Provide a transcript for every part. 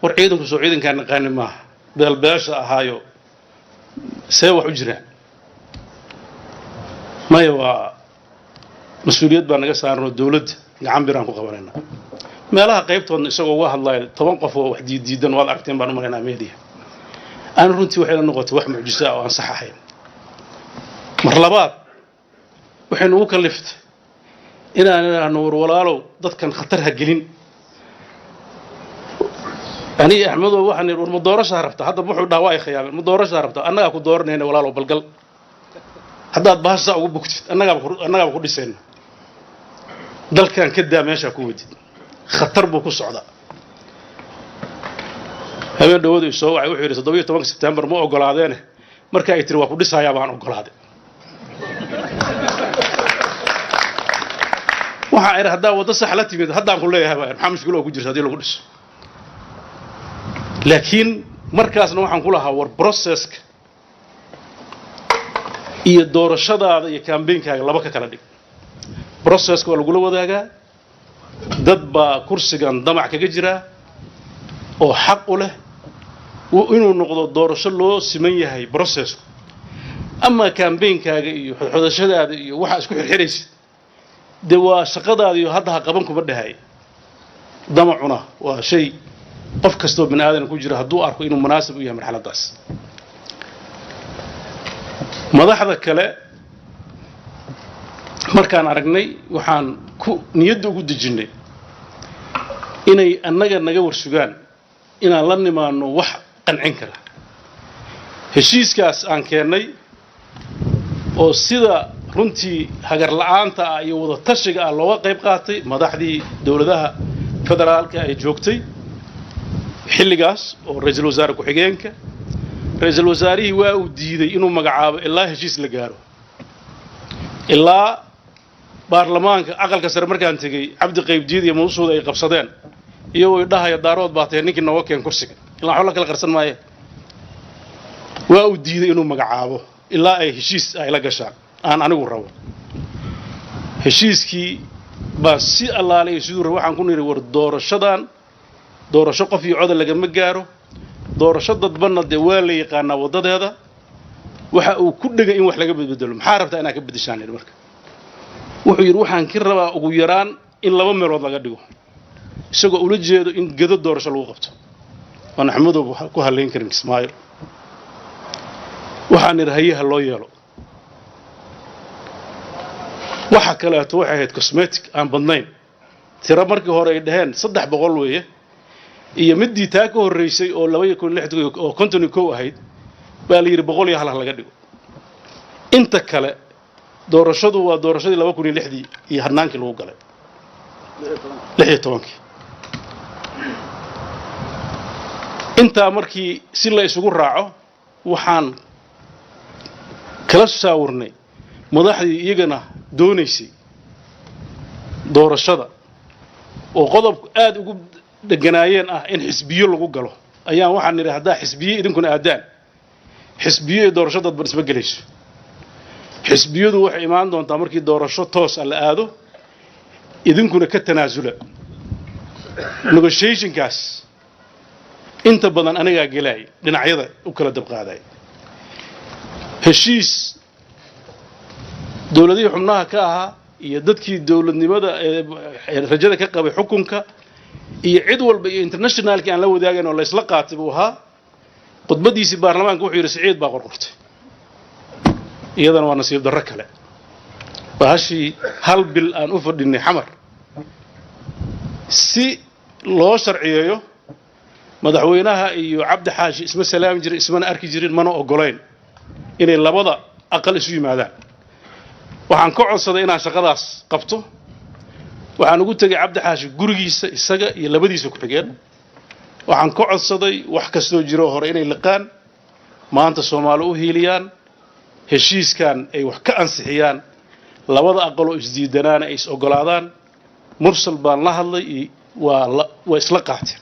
ورعيدن كسو عيدن كان نقاني ما بالباشا هايو سيوا حجران ما يوا مسؤوليات بان naga saarno dawladda gacan biraan ku qabanayna meelaha qaybtoodna isagoo waa hadlay 10 qof oo wax diidan wad aragteen baan u maleynaa meediya aan runtii waxay la noqotay wax mucjiso ah oo aan sax ahayn mar labaad waxay nagu kaliftay inaan war walaalow dadkan khatar ha gelin ani axmedo waxaan war mudoorasha rabta hadda wuxuu dhaaway khiyaamay mudoorasha rabta annaga ku dooranayna walaalow balgal haddaad baasha ugu bugtid annaga ku dhisayna dalkan ka daa meesha ku wadid khatar buu ku socdaa habeen dhawadu soo wacay wuxuu yiri 17 September ma ogolaadeen marka ay tiri waa ku dhisayaa baan ogolaaday waxa ay hadda wada sax la timid haddaan ku leeyahay maxaa mushkil oo ku jirta hadii lagu dhiso laakiin markaasna waxaan ku lahaa war processka iyo doorashadaada iyo campaign-kaaga laba ka kala dhig processka waa lagu la wadaagaa dad baa kursigan damac kaga jira oo xaq u leh inuu noqdo doorasho loo siman yahay processku ama campaign-kaaga iyo xodashadaada iyo waxa isku xirxiraysid de waa shaqadaada iyo hadda qaban kuma dhahay damacuna waa shay qof kasto bini aadan ku jira hadduu arko inuu munaasib u yahay marxaladaas madaxda kale markaan aragnay waxaan ku niyadda ugu dejinay inay annaga naga warsugaan inaan la nimaano wax qancin kara heshiiskaas aan keenay oo sida runtii hagar la'aanta ah iyo wada tashiga ah looga qayb qaatay madaxdii dawladaha federaalka ay joogtay xilligaas oo ra'iisul wasaare ku xigeenka ra'iisul wasaarihi waa uu diiday inuu magacaabo ilaa heshiis la gaaro ilaa baarlamaanka aqalka sare markaan tagay Cabdi Qaybdiid iyo Muusuud ay qabsadeen iyagoo dhahayo daarood baatay ninkii nooga keen kursiga ilaa xoolo kala qarsan maaye waa uu diiday inuu magacaabo ilaa ay heshiis ay la gashaan aan anigu rabo heshiiskii baa si allaalay sidoo waxaan ku niri war doorasho qof iyo cod laga ma gaaro doorasho dadbanna de waa la yaqaan wadadeeda waxa uu ku dhigay in wax laga bedelo maxaa rabtaa inaad ka bedeshaan marka wuxuu yiri waxaan ka rabaa ugu yaraan in laba meelood laga dhigo isagoo ula jeedo in gado doorasho lagu qabto waan axmedo ku haleyn karin Ismaaciil waxaan irahayaha loo yeelo waxa kale oo waxay ahayd cosmetic aan badnayn tira markii hore ay dhaheen 300 weeye iyo midii taa ka horeysay oo 260 oo konton ko ahayd baa la yiri 100 iyo hal laga dhigo inta kale doorashadu waa doorashadii 2006 iyo harnaankii lagu galay 16 inta markii si la isugu raaco waxaan kala saawirnay madaxdii iyagana doonaysay doorashada oo qodob aad ugu deganaayeen ah in xisbiyo lagu galo ayaan waxaan niri hadaa xisbiyo idinkuna aadaan xisbiyo doorashada dad isba galayso xisbiyadu waxay imaan doontaa markii doorasho toos ah la aado idinkuna ka tanaasula negotiationkaas inta badan aniga galay dhinacyada u kala dab qaaday heshiis dawladii xubnaha ka ahaa iyo dadkii dawladnimada rajada ka qabay xukunka iyo cid walba iyo internationalki aan la wadaagano la isla qaatay buu ahaa qodbadiisi baarlamaanka wuxuu yiri Saciid baa qorqortay iyadana waa nasiib darro kale baashi hal bil aan u fadhinay xamar si loo sharciyeeyo madaxweynaha iyo Cabdi Xaashi isma salaam jiray isma arki jirin mana ogoleen inay labada aqal isu yimaadaan waxaan ka codsaday inaan shaqadaas qabto waxaan ugu tagay Cabdi Xaashi gurigiisa isaga iyo labadiisa ku xigeen waxaan ka codsaday wax kasto jiro hore inay liqaan maanta Soomaali u hiiliyaan heshiiskan ay wax ka ansixiyaan labada aqal oo isdiidanaan ay is ogolaadaan mursal baan la hadlay waa isla qaateen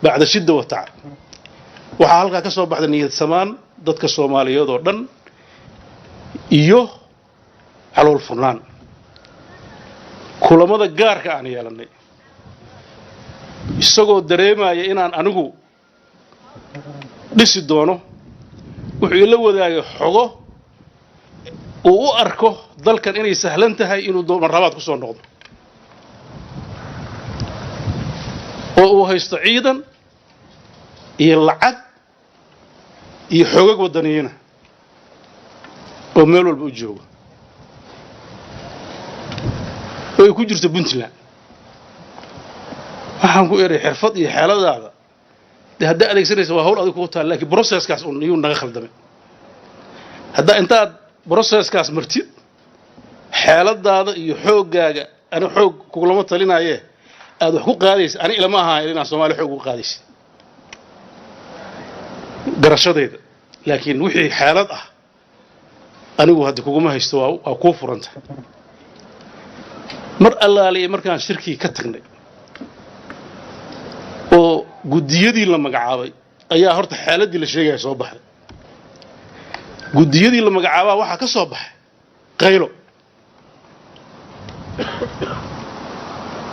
bacda shidda wa taab waxa halka ka soo baxday niyad samaan dadka Soomaaliyeed oo dhan iyo xalool furnaan kulamada gaarka aan yeelanay isagoo dareemaya inaan anigu dhisi doono wuxuu ila wadaagay xogo uu u arko dalkan inay sahlan tahay inuu marlabaad ku soo noqdo oo uu haysto ciidan iyo lacag iyo xoogag wadaniyiina oo meel walba u jooga oo ay ku jirto Puntland waxaan ku eray xirfad iyo xeeladaada hadda adeegsanaysa waa hawl adigu ku taal laakiin processkaas uu naga khaldamay hadda intaad processkaas martid xeeladaada iyo xoogaaga ana xoog kugulama talinaaye aad wax ku qaadaysa ani ilama aha inaan Soomaali xoog u qaadaysa garashadayda laakiin wixii xeelad ah anigu hadda kuguma haysto waa ku furanta mar allaaliye markaan shirkii ka tagnay oo gudiyadii la magacaabay ayaa horta xaaladii la sheegay soo baxay gudiyadii la magacaabaa waxa ka soo baxay qaylo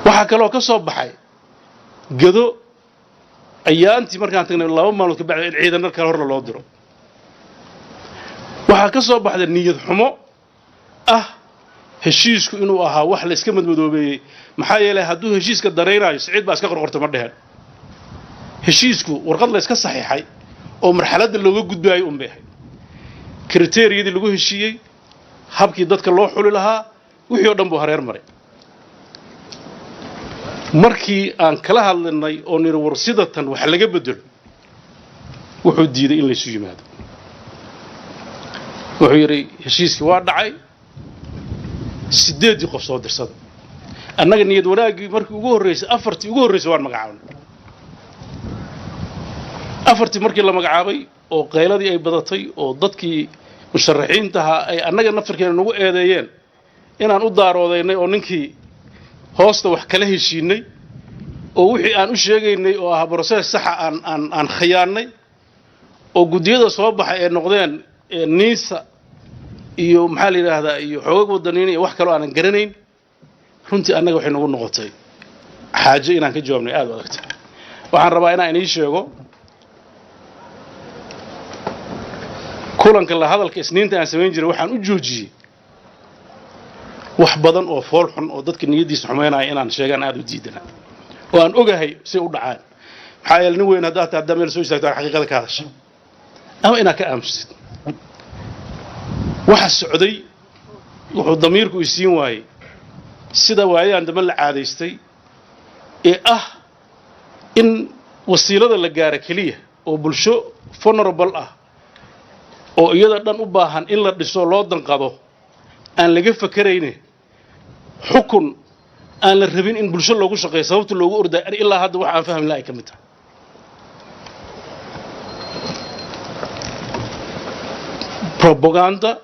waxa kale oo ka soo baxay gado ayaantii markaan tagnay 2 maalmood ka bacdi ciidan kale hor loo diro waxa ka soo baxday niyad xumo ah heshiisku inuu ahaa wax la iska madmadoobeeyay maxaa yeelay hadduu heshiiska dareenayo Saciid baa iska qorqortay ma dheheen heshiisku warqad la iska saxiixay oo marxaladda looga gudbaayo un baahay kriteeriyadii lagu heshiiyay habkii dadka loo xuli lahaa wixii oo dhan buu hareer maray markii aan kala hadlanay oo nir warsidatan wax laga bedelo wuxuu diiday in la isu yimaado wuxuu yiri heshiiskii waa dhacay 8 qof soo dirsada annaga niyad wanaagii markii ugu horeysay afartii ugu horeysay waan magacaabnay afartii markii la magacaabay oo qayladii ay badatay oo dadkii musharaxiinta ay annaga naftarkeena nagu eedeeyeen inaan u daaroodaynay oo ninkii hoosta wax kala heshiinay oo wixii aan u sheegaynay oo ah process sax aan khiyaanay oo gudiyada soo baxay ee noqdeen niisa iyo maxaa la yiraahdaa iyo xoog wadaniin iyo wax kale oo aan garanayn runtii annaga waxay nagu noqotay xaaje inaan ka jawaabnay aad u adag waxaan rabaa inaan inii sheego kulanka la hadalka isniinta aan sameyn jiray waxaan u joojiyay wax badan oo fool xun oo dadka niyadiisa xumeynaya inaan sheegan aad u diidana oo aan ogahay si u dhacaan maxaa yeelay nin weyn hadda meel soo istaagto xaqiiqada ka hadashay ama inaa ka aamusid waxa socday wuxuu damiirku isiin waayay sida waayaan dama la caadaystay ee ah in wasiilada la gaaro kaliya oo bulsho vulnerable ah oo iyada dhan u baahan in la dhiso loo danqado aan laga fakarayne xukun aan la rabin in bulsho loogu shaqeeyo sababta loogu orday ilaa hadda waxa aan fahmi lahayn kamid tahay propaganda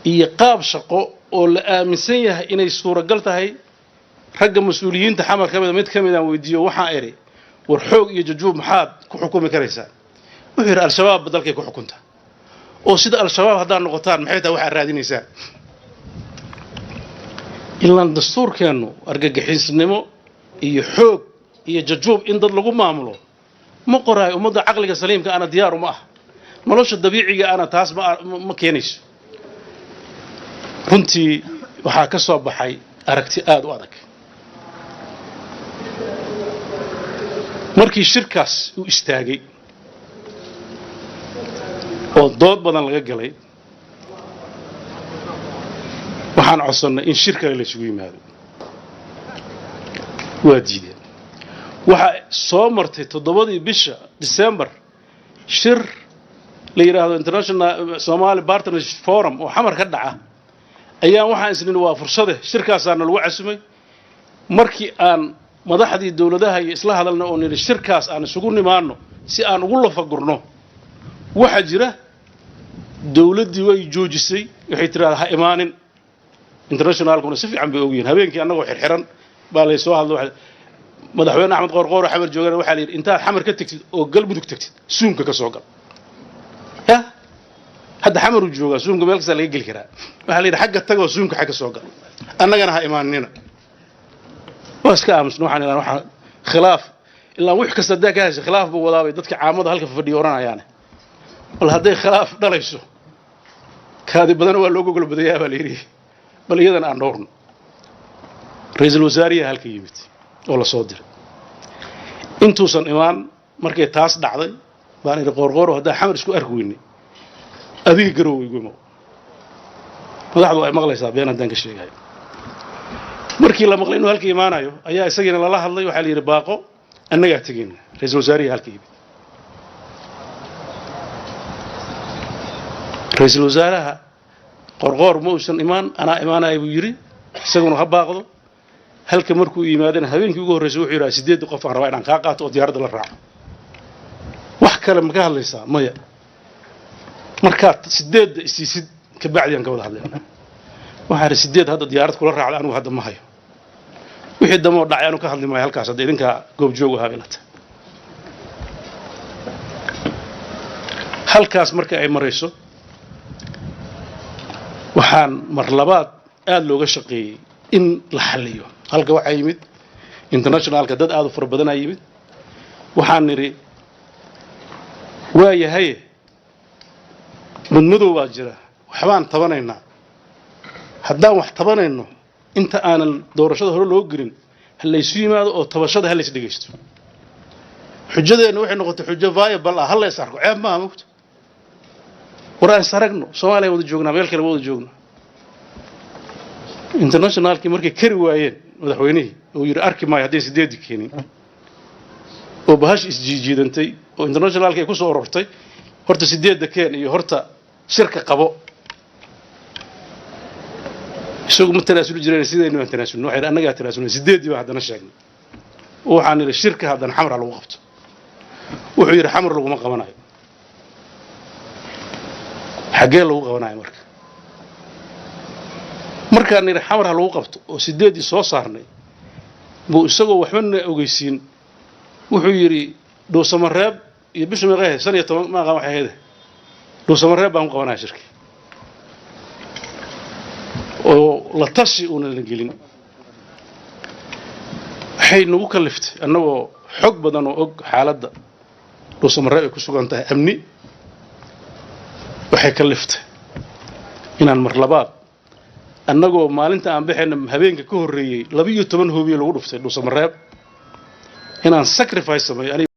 iyo qaab shaqo oo la aaminsan yahay inay suuragal tahay ragga mas'uuliyiinta xamar kamid mid kamid aan weydiiyo waxaan eri war xoog iyo jajuub maxaad ku xukumi karaysaa wuxuu yiri al-shabaab badalkay ku xukunta oo sida al-shabaab haddaan noqotaan maxay tahay waxa raadinaysaa ilaan dastuurkeenu argagixisnimo iyo xoog iyo jajuub in dad lagu maamulo ma qoraay ummadda aqliga saliimka ana diyaar uma ah nolosha dabiiciga ana taas ma keenayso runtii waxaa ka soo baxay aragti aad u adag markii shirkaas uu istaagay oo dood badan laga galay waxaan codsanay in shir kale la isugu yimaado waa diideen waxa soo martay 7 bisha December shir la yiraahdo International Somali Partnership Forum oo xamar ka dhaca ayaan waxaan isnin waa fursad shirkaasana lagu casumay markii aan madaxdii dawladaha iyo isla hadalna oo niri shirkaas aan isugu nimaano si aan ugu lafagurno waxa jira dawladii way joojisay waxay tiraahdaa ha imaanin internationalkuna si fiican bay ogyihiin habeenkii annagoo xirxiran baa la soo hadlo madaxweyne Axmed Qoorqoor xamar joogana waxa la yiri intaad xamar ka tagtid oo galmudug tagtid suumka ka soo gal hadda xamar uu joogaa suumka meel kasta laga gali karaa waxa la yiri xagga tag oo suumka xagga soo gal annagana ha imaanina waska aamusno waxaan khilaaf ilaa wix kasta daa ka haysa khilaaf buu wadaabay dadka caamada halka fadhiyo oranayaan bal haday khilaaf dhalayso kaadi badan waa looga gol badayaa baa leeyahay bal iyadan aan dhowrno ra'iisul wasaariyaha halka yimid oo la soo diray intuusan imaan markay taas dhacday baan ila qorqoro hadaa xamar isku arki weynay adiga garow iguma madaxdu ay maqlaysaa been hadan ka sheegay markii la maqlay inuu halka imaanayo ayaa isagina lala hadlay waxa la yiri baaqo annaga tagin ra'iisul wasaariyaha halka yimid ra'iisul wasaaraha qorqor ma uusan imaan ana imaanay buu yiri isaguna ha baaqdo halka markuu yimaadana habeenkii ugu horeysay wuxuu yiraahday 8 qof aan rabaa inaan ka qaato oo diyaaradda la raaco wax kale ma ka hadlaysaa maya marka 8 isiisid ka bacdi aan ka wada hadlayna waxa 8 hadda diyaarad kula raacday anigu hadda ma hayo wixii damo dhacay anu ka hadli maayo halkaas hadda idinka goob joog ah ilata halkaas marka ay marayso waxaan mar labaad aad looga shaqeeyay in la xalliyo halka waxa yimid internationalka dad aad u far badan ay yimid waxaan niri waa yahay madmadow baa jira waxbaan tabanaynaa haddaan wax tabanayno inta aanan doorashada hore loo gelin hal laysu yimaado oo tabashada hal is dhageysto xujadeena waxay noqotay xujo viable ah hal la is arko ceeb ma mugto waraan saragno Soomaaliya wada joognaa meel kale wada joogno internationalkii markay kari waayeen madaxweynaha oo yiri arki maayo hadii 8 keenin oo bahash isjiidantay oo internationalkii ku soo ururtay horta 8 keen iyo horta shirka qabo isagu ma tanaasuli jireen sidaynu international waxay anaga tanaasuleen 8 baa hadana sheegnay waxaan ila shirka hadan xamar lagu qabto wuxuu yiri xamar lagu ma qabanayo xagee lagu qabanayo markaan niri xamar lagu qabto oo 8 soo saarnay buu isagoo waxba ogeysiin wuxuu yiri Dhuusamareeb iyo Bismaqeeh 15 ma qaan waxay heeday Dhuusamareeb baan qabanaa shirki oo la tashi una la gelin waxay nagu kaliftay annagoo xog badan oo og xaaladda Dhuusamareeb ay ku sugan tahay amni waxay kaliftay inaan mar labaad annagoo maalinta aan bixin habeenka ka horeeyay 12 hoobiye lagu dhuftay Dhuusamareeb inaan sacrifice sameeyo